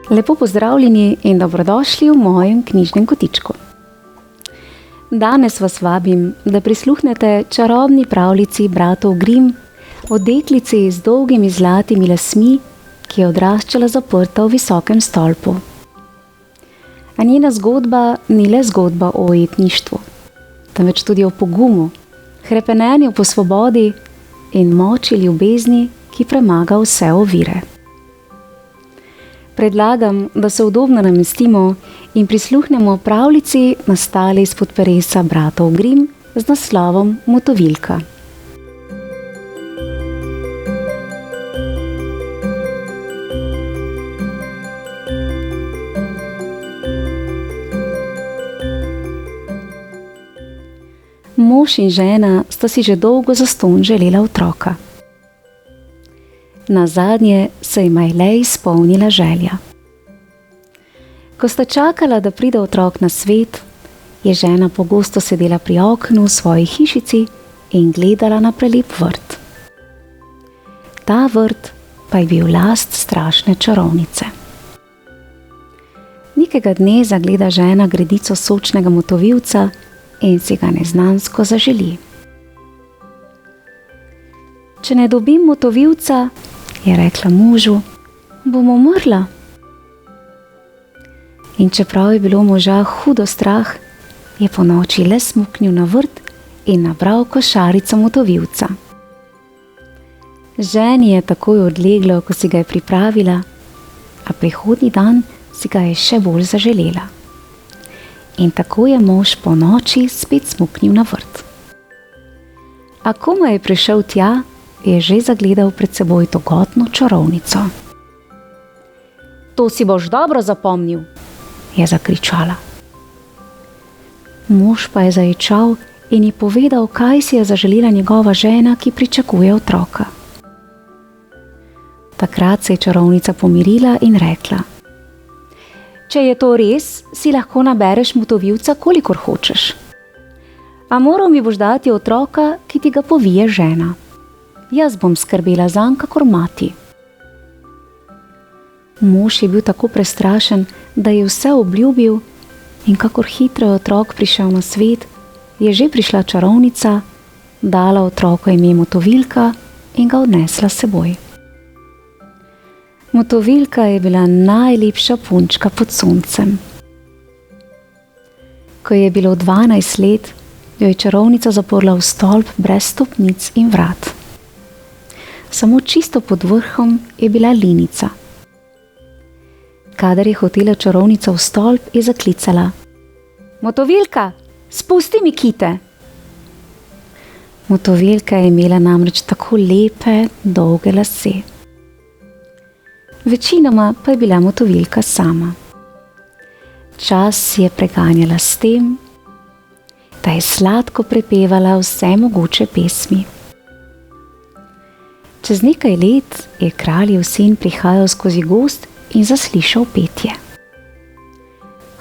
Lepo pozdravljeni in dobrodošli v mojem knjižnem kotičku. Danes vas vabim, da prisluhnete čarobni pravljici bratov Grimm o deklici z dolgimi zlatimi lasmi, ki je odraščala zaprta v visokem stolpu. A njena zgodba ni le zgodba o ujetništvu, temveč tudi o pogumu, hrepenenju po svobodi in moči ljubezni, ki premaga vse ovire. Predlagam, da se udobno namestimo in prisluhnemo pravljici, nastali izpod peresa bratov Grimm z naslovom Motovilka. Mož in žena sta si že dolgo zastonj želela otroka. Nazadnje se jima je le izpolnila želja. Ko sta čakala, da pride otrok na svet, je žena pogosto sedela pri oknu v svoji hišici in gledala na prelep vrt. Ta vrt pa je bil last strašne čarovnice. Nekega dne zagleda žena gredico sočnega motovilca in si ga neznansko zaželi. Če ne dobim motovilca, je rekla možu, bom umrla. In čeprav je bilo moža hudo strah, je ponoči le smuknil na vrt in nabral košarico motovilca. Ženi je takoj odleglo, ko si ga je pripravila, a prihodnji dan si ga je še bolj zaželela. In tako je mož ponoči spet smuknil na vrt. A ko je prišel tja, je že zagledal pred seboj togotno čarovnico. To si boš dobro zapomnil, je zakričala. Mož pa je zaječal in ji povedal, kaj si je zaželela njegova žena, ki pričakuje otroka. Takrat se je čarovnica pomirila in rekla: Če je to res, si lahko nabereš motovilca, kolikor hočeš. A moral mi boš dati otroka, ki ti ga povije žena. Jaz bom skrbela zanj kakor mati. Mož je bil tako prestrašen, da je vse obljubil, in kakor hitro je otrok prišel na svet, je že prišla čarovnica, dala otroku ime Motovilka in ga odnesla s seboj. Motovilka je bila najlepša punčka pod soncem. Ko je bilo 12 let, jo je čarovnica zaprla v stolp brez stopnic in vrat. Samo čisto pod vrhom je bila linica. Kadar je hotela čarovnica v stolp, je zaklicala: Motovilka, spusti mi kite! Motovilka je imela namreč tako lepe, dolge lase. Večinoma pa je bila Motovilka sama. Čas je preganjala s tem, da je sladko prepevala vse mogoče pesmi. Čez nekaj let je kraljev sin prihajal skozi gozd in zaslišal petje.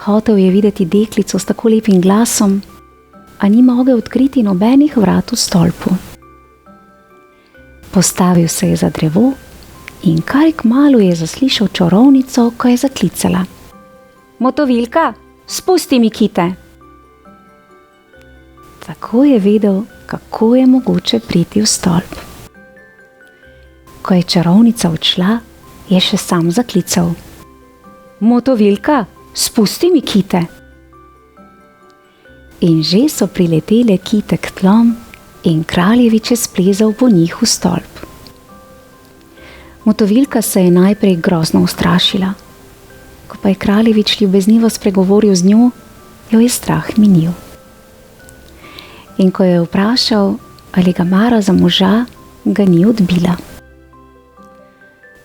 Hotel je videti deklico s tako lepim glasom, a ni mogel odkriti nobenih vrat v stolpu. Postavil se je za drevo in kaj kmalu je zaslišal čarovnico, ko je zaklicala: Motovilka, spusti mi kite! Tako je vedel, kako je mogoče priti v stolp. Ko je čarovnica odšla, je še sam zaklical: Motovilka, spusti mi kite! In že so priletele kite k tlom in kraljevič je splezal po njih v stolp. Motovilka se je najprej grozno ustrašila. Ko pa je kraljevič ljubeznivo spregovoril z njo, jo je strah minil. In ko je vprašal, ali ga mara za moža, ga ni odbila.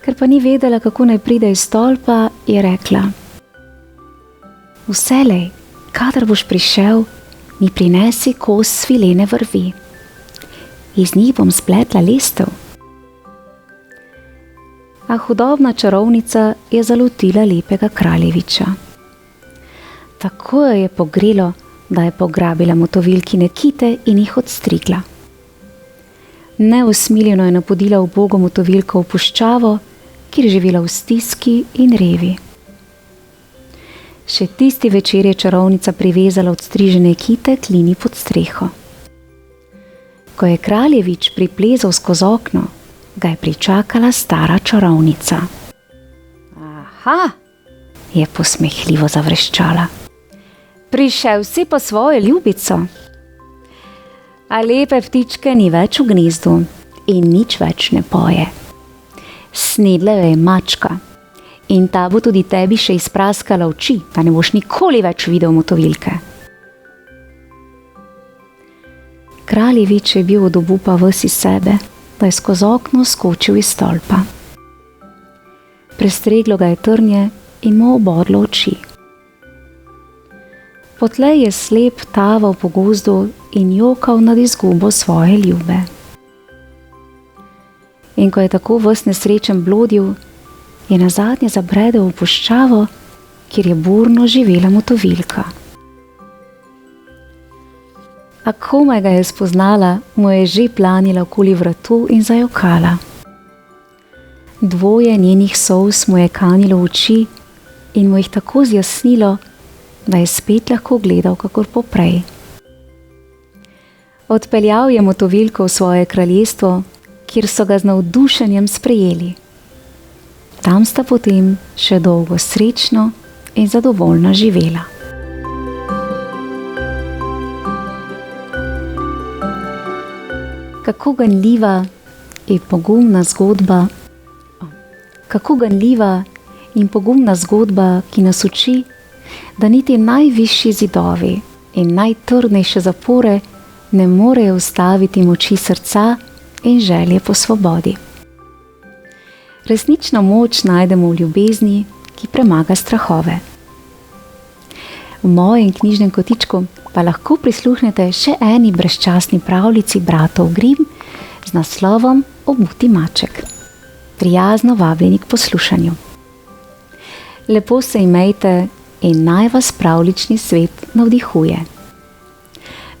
Ker pa ni vedela, kako naj pride iz stolpa, je rekla: Vselej, kadar boš prišel, mi prinesi kos svilene vrvi. Iz njih bom spletla lestev A hudobna čarovnica je zalotila lepega kraljeviča. Tako jo je pogrelo, da je pograbila motovilkine kite in jih odstrigla. Neusmiljeno je napodila ubogo motovilko v puščavo, kjer je živela v stiski in revi. Še tisti večer je čarovnica privezala odstrižene kite k Lini pod streho. Ko je kraljevič priplezal skozi okno, ga je pričakala stara čarovnica. Aha, je posmehljivo zavreščala. Prišel si po svojo ljubico. A lepe ptičke ni več v gnezdu in nič več ne poje. Snedla jo je mačka in ta bo tudi tebi še izpraskala oči, da ne boš nikoli več videl motovilke. Kraljevič je bil od obupa ves iz sebe, da je skozi okno skočil iz stolpa. Prestreglo ga je trnje in mu obodlo oči. Potlej je slep taval po gozdu in jokal nad izgubo svoje ljube. In ko je tako ves nesrečen blodil, je nazadnje zabredel v puščavo, kjer je burno živela motovilka. A komaj ga je spoznala, mu je že planila okoli vratu in zajokala. Dvoje njenih solz mu je kanilo v oči in mu jih tako zjasnilo, da je spet lahko gledal kakor poprej. Odpeljal je motovilko v svoje kraljestvo, kjer so ga z navdušenjem sprejeli. Tam sta potem še dolgo srečno in zadovoljno živela. Kako ganljiva in pogumna zgodba, ki nas uči, da niti najvišji zidovi in najtrdnejše zapore ne morejo ustaviti moči srca in želje po svobodi. Resnično moč najdemo v ljubezni, ki premaga strahove. V mojem knjižnem kotičku pa lahko prisluhnete še eni brezčasni pravljici bratov Grimm z naslovom Obuti maček. Prijazno vabljeni k poslušanju. Lepo se imejte in naj vas pravljični svet navdihuje.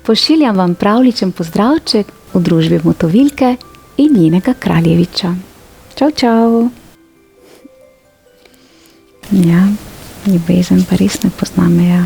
Pošiljam vam pravljičen pozdravček v družbi motovilke in njenega kraljeviča. Čau, čau. Ja, ljubezen pa res ne pozna meja.